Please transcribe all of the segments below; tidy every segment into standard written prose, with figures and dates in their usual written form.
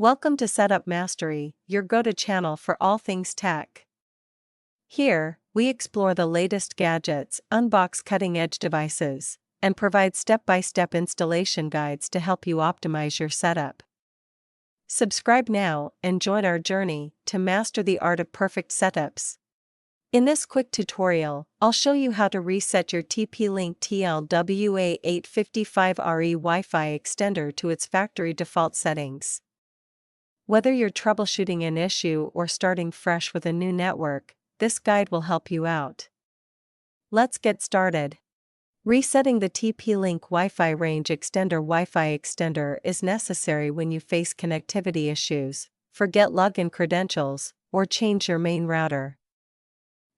Welcome to Setup Mastery, your go-to channel for all things tech. Here, we explore the latest gadgets, unbox cutting-edge devices, and provide step-by-step installation guides to help you optimize your setup. Subscribe now and join our journey to master the art of perfect setups. In this quick tutorial, I'll show you how to reset your TP-Link TL-WA855RE Wi-Fi extender to its factory default settings. Whether you're troubleshooting an issue or starting fresh with a new network, this guide will help you out. Let's get started. Resetting the TP-Link Wi-Fi range extender Wi-Fi extender is necessary when you face connectivity issues, forget login credentials, or change your main router.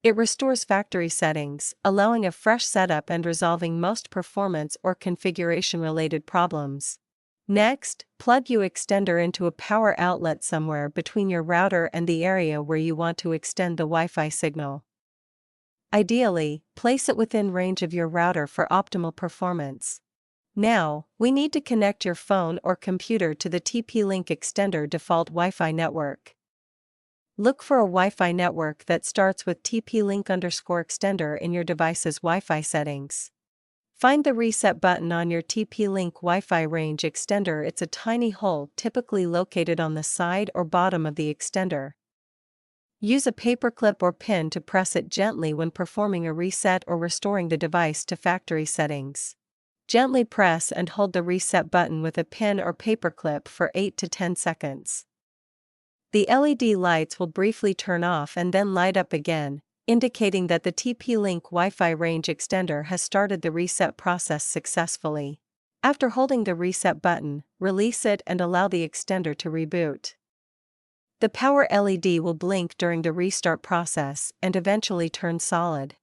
It restores factory settings, allowing a fresh setup and resolving most performance or configuration-related problems. Next, plug your extender into a power outlet somewhere between your router and the area where you want to extend the Wi-Fi signal. Ideally, place it within range of your router for optimal performance. Now, we need to connect your phone or computer to the TP-Link extender default Wi-Fi network. Look for a Wi-Fi network that starts with TP-Link_extender in your device's Wi-Fi settings. Find the reset button on your TP-Link Wi-Fi range extender. It's a tiny hole typically located on the side or bottom of the extender. Use a paperclip or pin to press it gently when performing a reset or restoring the device to factory settings. Gently press and hold the reset button with a pin or paperclip for 8 to 10 seconds. The LED lights will briefly turn off and then light up again, indicating that the TP-Link Wi-Fi range extender has started the reset process successfully. After holding the reset button, release it and allow the extender to reboot. The power LED will blink during the restart process and eventually turn solid.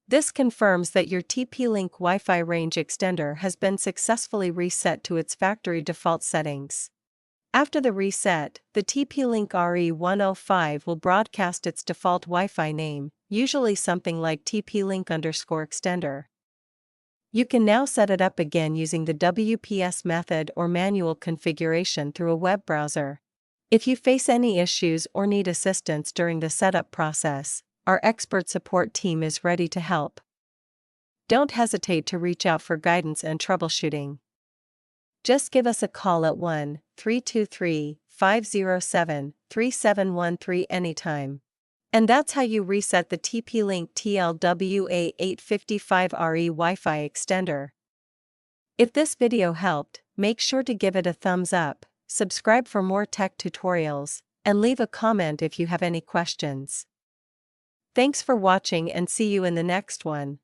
This confirms that your TP-Link Wi-Fi range extender has been successfully reset to its factory default settings. After the reset, the TP-Link RE105 will broadcast its default Wi-Fi name, usually something like TP-Link_extender. You can now set it up again using the WPS method or manual configuration through a web browser. If you face any issues or need assistance during the setup process, our expert support team is ready to help. Don't hesitate to reach out for guidance and troubleshooting. Just give us a call at 1-323-507-3713 anytime. And that's how you reset the TP-Link TL-WA855RE Wi-Fi extender. If this video helped, make sure to give it a thumbs up, subscribe for more tech tutorials, and leave a comment if you have any questions. Thanks for watching and see you in the next one.